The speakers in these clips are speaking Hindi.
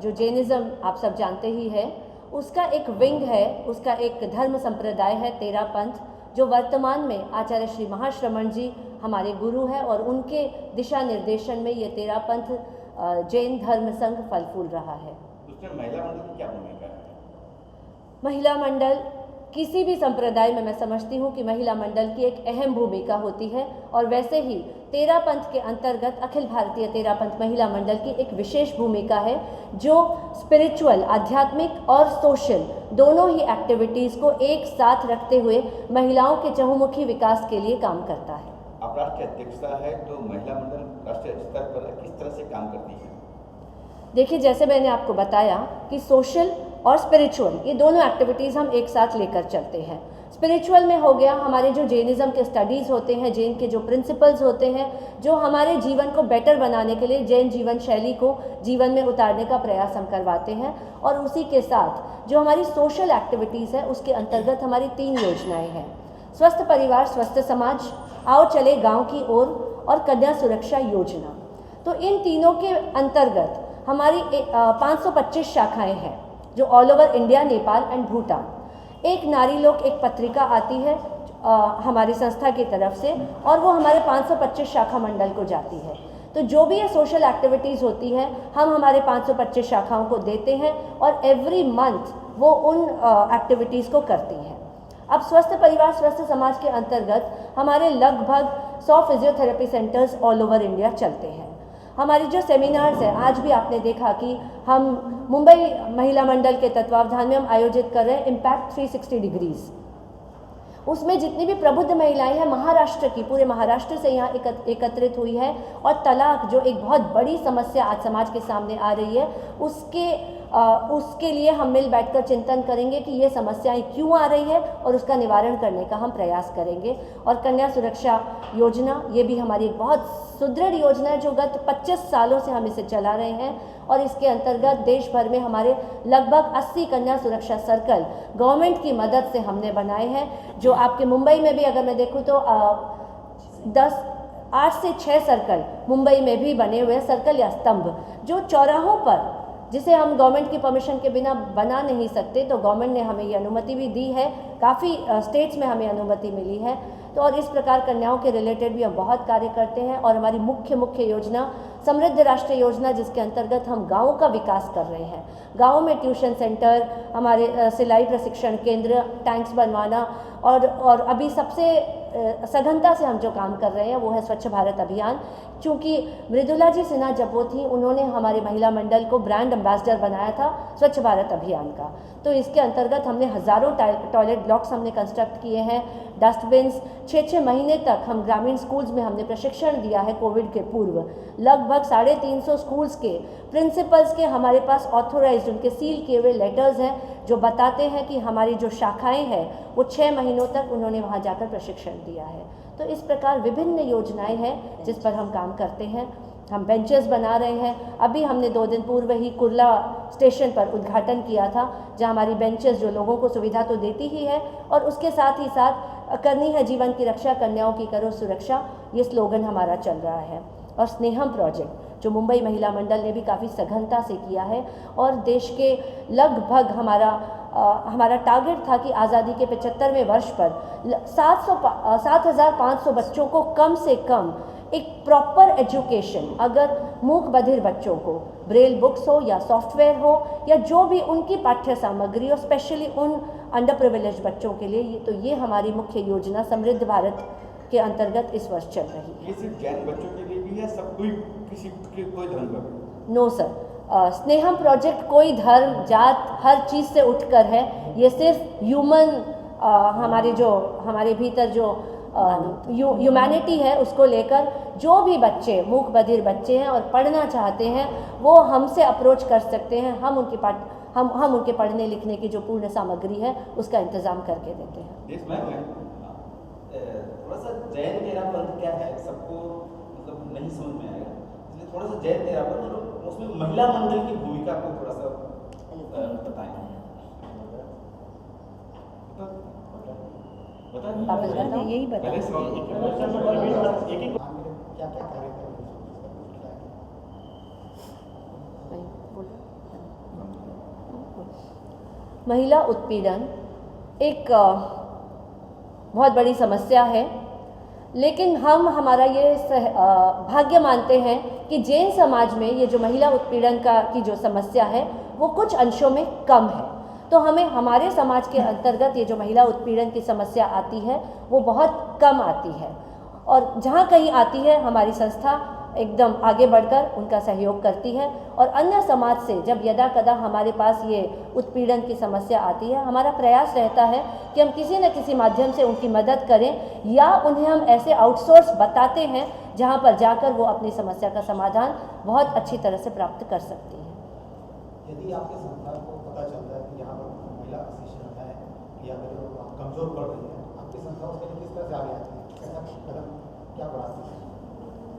जो जैनिज़्म आप सब जानते ही है, उसका एक विंग है, उसका एक धर्म संप्रदाय है तेरा पंथ, जो वर्तमान में आचार्य श्री महाश्रमण जी हमारे गुरु हैं और उनके दिशा निर्देशन में ये तेरा पंथ जैन धर्म संघ फल फूल रहा है। उसमें महिला मंडल की क्या भूमिका है? महिला मंडल किसी भी संप्रदाय में मैं समझती हूँ कि महिला मंडल की एक अहम भूमिका होती है, और वैसे ही तेरा पंथ के अंतर्गत अखिल भारतीय तेरा पंथ महिला मंडल की एक विशेष भूमिका है, जो स्पिरिचुअल, आध्यात्मिक और सोशल दोनों ही एक्टिविटीज़ को एक साथ रखते हुए महिलाओं के चहुमुखी विकास के लिए काम करता है। आप राष्ट्रीय अध्यक्षा है, तो महिला मंडल राष्ट्रीय स्तर पर किस तरह से काम करती है? देखिए, जैसे मैंने आपको बताया कि सोशल और स्पिरिचुअल ये दोनों एक्टिविटीज़ हम एक साथ लेकर चलते हैं। स्पिरिचुअल में हो गया हमारे जो जैनिज़्म के स्टडीज़ होते हैं, जैन के जो प्रिंसिपल्स होते हैं, जो हमारे जीवन को बेटर बनाने के लिए जैन जीवन शैली को जीवन में उतारने का प्रयास हम करवाते हैं। और उसी के साथ जो हमारी सोशल एक्टिविटीज़ है, उसके अंतर्गत हमारी 3 योजनाएँ हैं: स्वस्थ परिवार स्वस्थ समाज, आओ चले गाँव की ओर, और कन्या सुरक्षा योजना। तो इन तीनों के अंतर्गत हमारी 525 शाखाएँ हैं, जो all over India, Nepal and Bhutan. एक नारी लोक एक पत्रिका आती है हमारी संस्था की तरफ से, और वो हमारे 525 शाखा मंडल को जाती है। तो जो भी ये सोशल एक्टिविटीज़ होती है, हम हमारे 525 शाखाओं को देते हैं, और एवरी मंथ वो उन एक्टिविटीज़ को करती हैं। अब स्वस्थ परिवार स्वस्थ समाज के अंतर्गत हमारे लगभग 100 physiotherapy centres all over India चलते हैं। हमारी जो सेमिनार्स हैं, आज भी आपने देखा कि हम मुंबई महिला मंडल के तत्वावधान में हम आयोजित कर रहे हैं इम्पैक्ट 360 डिग्रीज। उसमें जितनी भी प्रबुद्ध महिलाएं हैं महाराष्ट्र की, पूरे महाराष्ट्र से यहाँ एकत्रित हुई है, और तलाक जो एक बहुत बड़ी समस्या आज समाज के सामने आ रही है, उसके लिए हम मिल बैठकर चिंतन करेंगे कि ये समस्याएं क्यों आ रही है, और उसका निवारण करने का हम प्रयास करेंगे। और कन्या सुरक्षा योजना, ये भी हमारी एक बहुत सुदृढ़ योजना है, जो गत 25 सालों से हम इसे चला रहे हैं, और इसके अंतर्गत देश भर में हमारे लगभग 80 कन्या सुरक्षा सर्कल गवर्नमेंट की मदद से हमने बनाए हैं। जो आपके मुंबई में भी अगर मैं देखूँ तो 8 से 6 सर्कल मुंबई में भी बने हुए सर्कल या स्तंभ, जो चौराहों पर, जिसे हम गवर्नमेंट की परमिशन के बिना बना नहीं सकते, तो गवर्नमेंट ने हमें ये अनुमति भी दी है, काफ़ी स्टेट्स में हमें अनुमति मिली है। तो और इस प्रकार कन्याओं के रिलेटेड भी हम बहुत कार्य करते हैं। और हमारी मुख्य योजना समृद्ध राष्ट्र योजना, जिसके अंतर्गत हम गाँवों का विकास कर रहे हैं। गाँव में ट्यूशन सेंटर, हमारे सिलाई प्रशिक्षण केंद्र, टैंक्स बनवाना, और अभी सबसे सघनता से हम जो काम कर रहे हैं वो है स्वच्छ भारत अभियान। क्योंकि मृदुला जी सिन्हा जब वो थी, उन्होंने हमारे महिला मंडल को ब्रांड एम्बेसडर बनाया था स्वच्छ भारत अभियान का। तो इसके अंतर्गत हमने हज़ारों टॉयलेट ब्लॉक्स हमने कंस्ट्रक्ट किए हैं, डस्टबिन्स। 6 महीने तक हम ग्रामीण स्कूल्स में हमने प्रशिक्षण दिया है कोविड के पूर्व। लगभग 350 स्कूल्स के प्रिंसिपल्स के हमारे पास ऑथोराइज्ड, उनके सील किए हुए लेटर्स हैं, जो बताते हैं कि हमारी जो शाखाएं हैं वो 6 महीनों तक उन्होंने वहाँ जाकर प्रशिक्षण दिया है। तो इस प्रकार विभिन्न योजनाएं हैं जिस पर हम काम करते हैं। हम बेंचेस बना रहे हैं। अभी हमने 2 दिन पूर्व ही कुर्ला स्टेशन पर उद्घाटन किया था, जहां हमारी बेंचेस जो लोगों को सुविधा तो देती ही है, और उसके साथ ही साथ करनी है जीवन की रक्षा, कन्याओं की करो सुरक्षा, ये स्लोगन हमारा चल रहा है। और स्नेहम प्रोजेक्ट जो मुंबई महिला मंडल ने भी काफ़ी सघनता से किया है, और देश के लगभग हमारा टारगेट था कि आज़ादी के 75वें वर्ष पर 7,500 बच्चों को कम से कम एक प्रॉपर एजुकेशन, अगर मूक बधिर बच्चों को ब्रेल बुक्स हो या सॉफ्टवेयर हो या जो भी उनकी पाठ्य सामग्री हो, स्पेशली उन अंडर प्रिविलेज बच्चों के लिए, ये हमारी मुख्य योजना समृद्ध भारत के अंतर्गत इस वर्ष चल रही है। ये सिर्फ जैन बच्चों के लिए भी है, सब कोई धर्म का? नो सर, स्नेहम प्रोजेक्ट कोई धर्म जात हर चीज़ से उठकर है। ये सिर्फ ह्यूमन, हमारे भीतर जो ह्यूमैनिटी है उसको लेकर, जो भी बच्चे मूक बधिर बच्चे हैं और पढ़ना चाहते हैं, वो हमसे अप्रोच कर सकते हैं। हम उनके पढ़ने लिखने की जो पूर्ण सामग्री है उसका इंतज़ाम करके देते हैं। थोड़ा सा जैन तेरा पंथ क्या है, सबको मतलब नहीं समझ में आएगा, इसलिए थोड़ा सा जैन तेरा पंथ और उसमें महिला मंडल की भूमिका को थोड़ा सा बताएं। यही बताएं। महिला उत्पीड़न एक बहुत बड़ी समस्या है, लेकिन हम हमारा ये भाग्य मानते हैं कि जैन समाज में ये जो महिला उत्पीड़न की जो समस्या है वो कुछ अंशों में कम है। तो हमें हमारे समाज के अंतर्गत ये जो महिला उत्पीड़न की समस्या आती है वो बहुत कम आती है, और जहाँ कहीं आती है हमारी संस्था एकदम आगे बढ़कर उनका सहयोग करती है। और अन्य समाज से जब यदा कदा हमारे पास ये उत्पीड़न की समस्या आती है, हमारा प्रयास रहता है कि हम किसी न किसी माध्यम से उनकी मदद करें, या उन्हें हम ऐसे आउटसोर्स बताते हैं जहाँ पर जाकर वो अपनी समस्या का समाधान बहुत अच्छी तरह से प्राप्त कर सकती है। यदि आपके संस्था को पता चलता है कि यहाँ पर महिला अशिक्षित है या फिर कमजोर पड़ रही है, आपकी संस्था उसके लिए किस तरह से आगे आती है, कैसा कदम क्या बढ़ाती है?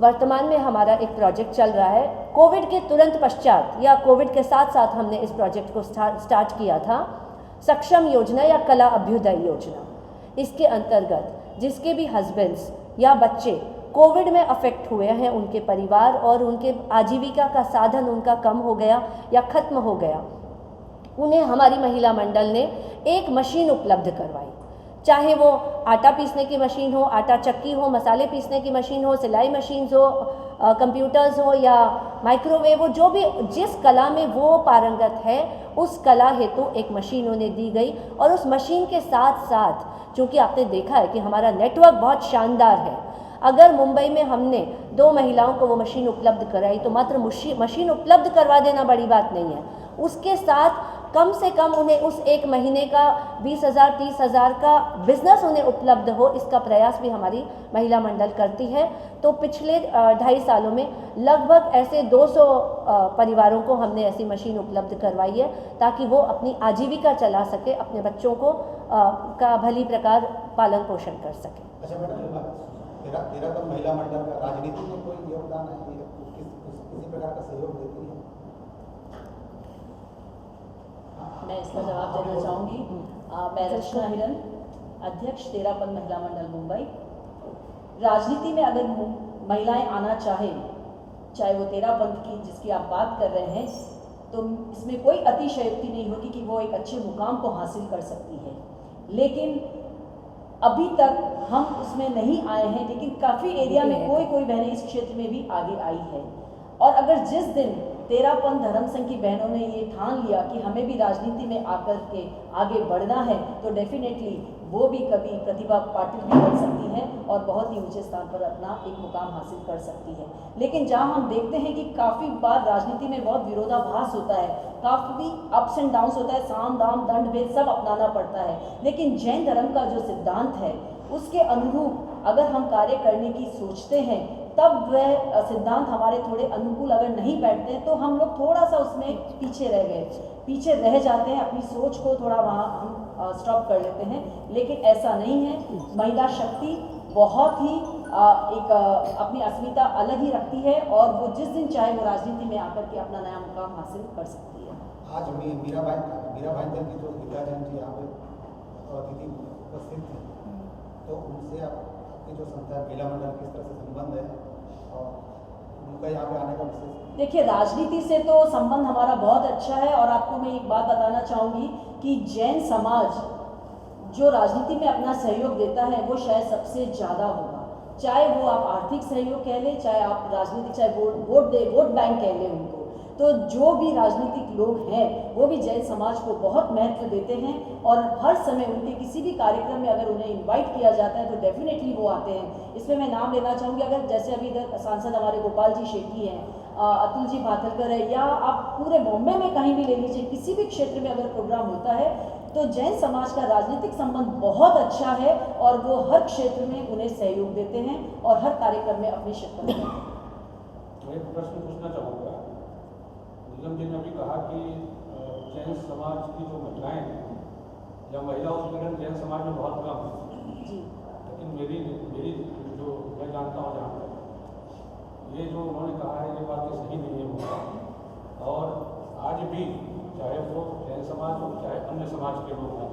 वर्तमान में हमारा एक प्रोजेक्ट चल रहा है। कोविड के तुरंत पश्चात या कोविड के साथ साथ हमने इस प्रोजेक्ट को स्टार्ट किया था, सक्षम योजना या कला अभ्युदय योजना। इसके अंतर्गत जिसके भी हस्बैंड्स या बच्चे कोविड में अफेक्ट हुए हैं, उनके परिवार और उनके आजीविका का साधन उनका कम हो गया या ख़त्म हो गया, उन्हें हमारी महिला मंडल ने एक मशीन उपलब्ध करवाई। चाहे वो आटा पीसने की मशीन हो, आटा चक्की हो, मसाले पीसने की मशीन हो, सिलाई मशीन हो, कंप्यूटर्स हो या माइक्रोवेव हो, जो भी जिस कला में वो पारंगत है उस कला हेतु एक मशीन उन्हें दी गई। और उस मशीन के साथ साथ चूँकि आपने देखा है कि हमारा नेटवर्क बहुत शानदार है, अगर मुंबई में हमने 2 महिलाओं को वो मशीन उपलब्ध कराई तो मात्र मशीन उपलब्ध करवा देना बड़ी बात नहीं है, उसके साथ कम से कम उन्हें उस एक महीने का 20,000 30,000 का बिजनेस उन्हें उपलब्ध हो, इसका प्रयास भी हमारी महिला मंडल करती है। तो पिछले 2.5 सालों में लगभग ऐसे 200 परिवारों को हमने ऐसी मशीन उपलब्ध करवाई है ताकि वो अपनी आजीविका चला सके, अपने बच्चों को का भली प्रकार पालन पोषण कर सके। अच्छा मैडम, तेरा तो महिला मंडल का राजनीति में कोई योगदान है, किसी प्रकार का सहयोग देती है? मैं इसका जवाब देना चाहूँगी। मैं रचना हिरन, अध्यक्ष तेरापन महिला मंडल मुंबई। राजनीति में अगर महिलाएं आना चाहे वो तेरापंथ की जिसकी आप बात कर रहे हैं, तो इसमें कोई अतिशयोक्ति नहीं होगी कि वो एक अच्छे मुकाम को हासिल कर सकती है। लेकिन अभी तक हम उसमें नहीं आए हैं, लेकिन काफ़ी एरिया में कोई बहनें इस क्षेत्र में भी आगे आई है। और अगर जिस दिन तेरापन धर्म संघ की बहनों ने ये ठान लिया कि हमें भी राजनीति में आकर के आगे बढ़ना है, तो डेफिनेटली वो भी कभी प्रतिभा पाटिल भी बन सकती हैं और बहुत ही ऊंचे स्थान पर अपना एक मुकाम हासिल कर सकती है। लेकिन जहां हम देखते हैं कि काफ़ी बार राजनीति में बहुत विरोधाभास होता है, काफ़ी अप्स एंड डाउन्स होता है, साम दाम दंड भेद सब अपनाना पड़ता है, लेकिन जैन धर्म का जो सिद्धांत है उसके अनुरूप अगर हम कार्य करने की सोचते हैं, तब वह सिद्धांत हमारे थोड़े अनुकूल अगर नहीं बैठते हैं तो हम लोग थोड़ा सा उसमें पीछे रह जाते हैं, अपनी सोच को थोड़ा वहाँ हम स्टॉप कर लेते हैं। लेकिन ऐसा नहीं है, महिला शक्ति बहुत ही एक अपनी अस्मिता अलग ही रखती है और वो जिस दिन चाहे वो राजनीति में आकर के अपना नया मुकाम हासिल कर सकती है। आज मीराबाई दल की जो विद्या जैन जी यहाँ पे अतिथि उपस्थित थे, तो उनसे आपकी जो संस्था महिला मंडल किस तरह से संबंध है और उनका यहाँ पे आने का विशेष? देखिए, राजनीति से तो संबंध हमारा बहुत अच्छा है और आपको मैं एक बात बताना चाहूँगी कि जैन समाज जो राजनीति में अपना सहयोग देता है वो शायद सबसे ज़्यादा होगा। चाहे वो आप आर्थिक सहयोग कह लें, चाहे आप राजनीतिक, चाहे वोट बैंक कह लें उनको, तो जो भी राजनीतिक लोग हैं वो भी जैन समाज को बहुत महत्व देते हैं और हर समय उनके किसी भी कार्यक्रम में अगर उन्हें इनवाइट किया जाता है तो डेफिनेटली वो आते हैं। इसमें मैं नाम लेना चाहूँगी, अगर जैसे अभी इधर सांसद हमारे गोपाल जी शेट्टी हैं, अतुल जी भातलकर है, या आप पूरे बॉम्बे में कहीं भी ले लीजिए, किसी भी क्षेत्र में अगर प्रोग्राम होता है तो जैन समाज का राजनीतिक संबंध बहुत अच्छा है और वो हर क्षेत्र में उन्हें सहयोग देते हैं और हर कार्यक्रम में अपनी शिरकत करते हैं। मैं एक प्रश्न पूछना चाहूँगा। निगम जी ने अभी कहा कि जैन समाज की जो महिलाएं हैं या महिला उत्पीड़न जैन समाज में बहुत कम है जी, लेकिन मेरी जो मैं जानता हूँ जहाँ तक ये जो उन्होंने कहा है ये बात सही नहीं है। और आज भी चाहे वो जैन समाज हो, चाहे अन्य समाज के लोग हों,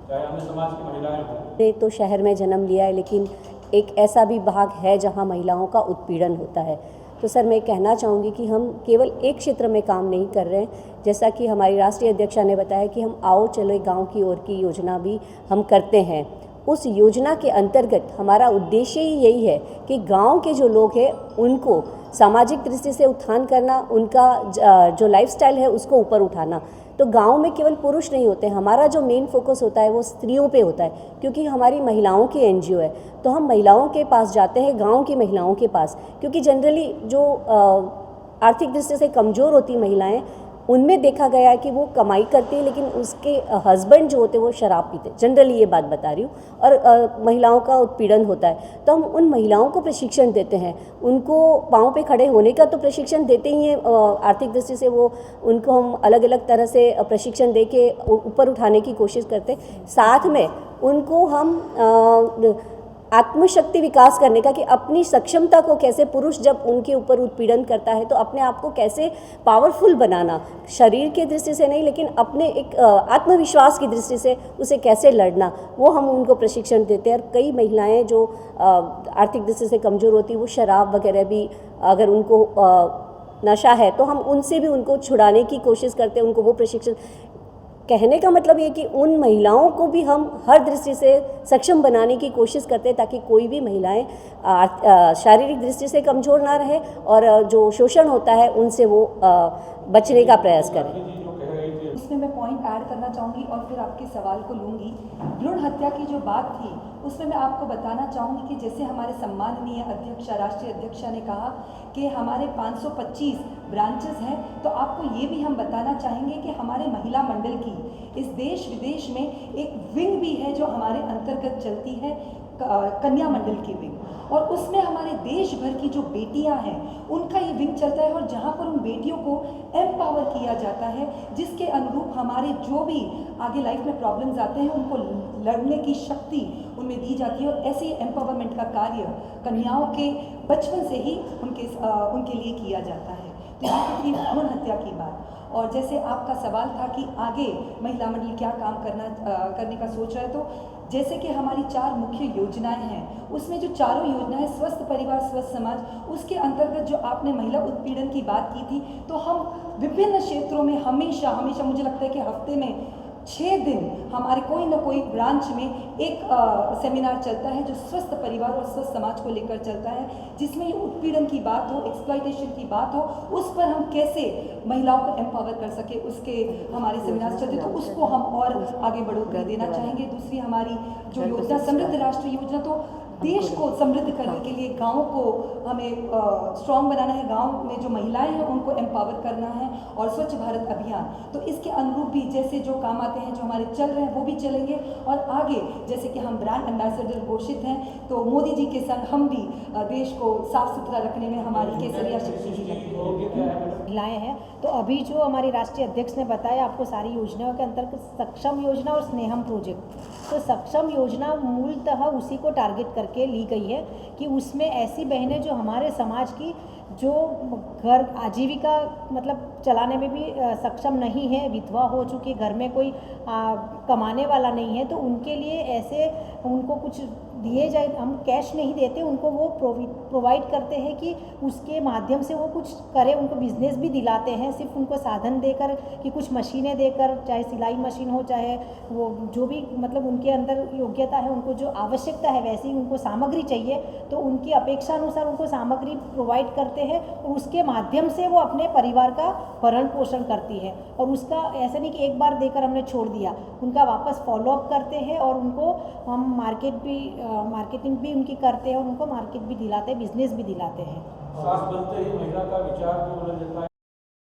चाहे अन्य समाज की महिलाएं हों, तो शहर में जन्म लिया है, लेकिन एक ऐसा भी भाग है जहां महिलाओं का उत्पीड़न होता है। तो सर मैं कहना चाहूँगी कि हम केवल एक क्षेत्र में काम नहीं कर रहे हैं। जैसा कि हमारी राष्ट्रीय अध्यक्षा ने बताया कि हम आओ चलो गांव की ओर की योजना भी हम करते हैं। उस योजना के अंतर्गत हमारा उद्देश्य ही यही है कि गांव के जो लोग हैं उनको सामाजिक दृष्टि से उत्थान करना, उनका जो लाइफस्टाइल है उसको ऊपर उठाना। तो गांव में केवल पुरुष नहीं होते, हमारा जो मेन फोकस होता है वो स्त्रियों पे होता है, क्योंकि हमारी महिलाओं की एनजीओ है। तो हम महिलाओं के पास जाते हैं, गांव की महिलाओं के पास, क्योंकि जनरली जो आर्थिक दृष्टि से कमज़ोर होती महिलाएं, उनमें देखा गया है कि वो कमाई करती है लेकिन उसके हस्बैंड जो होते हैं वो शराब पीते, जनरली ये बात बता रही हूँ, और महिलाओं का उत्पीड़न होता है। तो हम उन महिलाओं को प्रशिक्षण देते हैं, उनको पाँव पे खड़े होने का तो प्रशिक्षण देते ही हैं, आर्थिक दृष्टि से वो उनको हम अलग अलग तरह से प्रशिक्षण दे के ऊपर उठाने की कोशिश करते हैं। साथ में उनको हम आत्मशक्ति विकास करने का, कि अपनी सक्षमता को कैसे, पुरुष जब उनके ऊपर उत्पीड़न करता है तो अपने आप को कैसे पावरफुल बनाना, शरीर की दृष्टि से नहीं लेकिन अपने एक आत्मविश्वास की दृष्टि से उसे कैसे लड़ना, वो हम उनको प्रशिक्षण देते हैं। और कई महिलाएं जो आर्थिक दृष्टि से कमज़ोर होती है, वो शराब वगैरह भी अगर उनको नशा है तो हम उनसे भी उनको छुड़ाने की कोशिश करते हैं, उनको वो प्रशिक्षण। कहने का मतलब ये कि उन महिलाओं को भी हम हर दृष्टि से सक्षम बनाने की कोशिश करते हैं, ताकि कोई भी महिलाएं शारीरिक दृष्टि से कमज़ोर ना रहे और जो शोषण होता है उनसे वो बचने का प्रयास करें। इसमें मैं पॉइंट ऐड करना चाहूँगी और फिर आपके सवाल को लूँगी। भ्रूण हत्या की जो बात थी उसमें मैं आपको बताना चाहूँगी कि जैसे हमारे सम्माननीय अध्यक्षा, राष्ट्रीय अध्यक्षा ने कहा कि हमारे 525 ब्रांचेस हैं, तो आपको ये भी हम बताना चाहेंगे कि हमारे महिला मंडल की इस देश विदेश में एक विंग भी है जो हमारे अंतर्गत चलती है, कन्या मंडल की विंग, और उसमें हमारे देश भर की जो बेटियां हैं उनका ये विंग चलता है, और जहां पर उन बेटियों को एम्पावर किया जाता है, जिसके अनुरूप हमारे जो भी आगे लाइफ में प्रॉब्लम्स आते हैं उनको लड़ने की शक्ति उनमें दी जाती है। और ऐसे एम्पावरमेंट का कार्य कन्याओं के बचपन से ही उनके लिए किया जाता है। तो यहाँ पर थी भ्रूण हत्या की बात। और जैसे आपका सवाल था कि आगे महिला मंडल क्या काम करने का सोच रहा है, तो जैसे कि हमारी 4 मुख्य योजनाएं हैं, उसमें जो चारों योजनाएं स्वस्थ परिवार स्वस्थ समाज, उसके अंतर्गत जो आपने महिला उत्पीड़न की बात की थी, तो हम विभिन्न क्षेत्रों में हमेशा मुझे लगता है कि हफ्ते में 6 दिन हमारे कोई ना कोई ब्रांच में एक सेमिनार चलता है जो स्वस्थ परिवार और स्वस्थ समाज को लेकर चलता है, जिसमें ये उत्पीड़न की बात हो, एक्सप्लॉयटेशन की बात हो, उस पर हम कैसे महिलाओं को एम्पावर कर सके, उसके हमारे सेमिनार चलते, तो उसको हम और आगे बढ़ोतरी देना चाहेंगे। दूसरी हमारी जो योजना समृद्ध राष्ट्र योजना, तो देश को समृद्ध करने के लिए गाँव को हमें स्ट्रॉन्ग बनाना है, गांव में जो महिलाएं हैं उनको एम्पावर करना है, और स्वच्छ भारत अभियान, तो इसके अनुरूप भी जैसे जो काम आते हैं जो हमारे चल रहे हैं वो भी चलेंगे। और आगे जैसे कि हम ब्रांड एम्बेसडर घोषित हैं, तो मोदी जी के संग हम भी देश को साफ सुथरा रखने में हमारी केसरिया शक्ति महिलाएँ हैं। तो अभी जो हमारी राष्ट्रीय अध्यक्ष ने बताया आपको सारी योजनाओं के अंतर्गत सक्षम योजना और स्नेहम प्रोजेक्ट, तो सक्षम योजना मूलतः उसी को टारगेट करके ली गई है कि उसमें ऐसी बहनें जो हमारे समाज की जो घर आजीविका मतलब चलाने में भी सक्षम नहीं है, विधवा हो चुकी, घर में कोई कमाने वाला नहीं है, तो उनके लिए ऐसे उनको कुछ दिए जाए, हम कैश नहीं देते उनको, वो प्रोवाइड करते हैं कि उसके माध्यम से वो कुछ करें, उनको बिजनेस भी दिलाते हैं, सिर्फ उनको साधन देकर कि कुछ मशीनें देकर, चाहे सिलाई मशीन हो, चाहे वो जो भी मतलब उनके अंदर योग्यता है, उनको जो आवश्यकता है वैसी उनको सामग्री चाहिए, तो उनकी अपेक्षा अनुसार उनको सामग्री प्रोवाइड करते हैं, और उसके माध्यम से वो अपने परिवार का भरण पोषण करती है। और उसका ऐसा नहीं कि एक बार देकर हमने छोड़ दिया, उनका वापस फॉलोअप करते हैं, और उनको हम मार्केटिंग भी उनकी करते हैं, और उनको मार्केट भी दिलाते हैं, बिजनेस भी दिलाते हैं। सास बनते ही महिला का विचार जो बदल जाता है,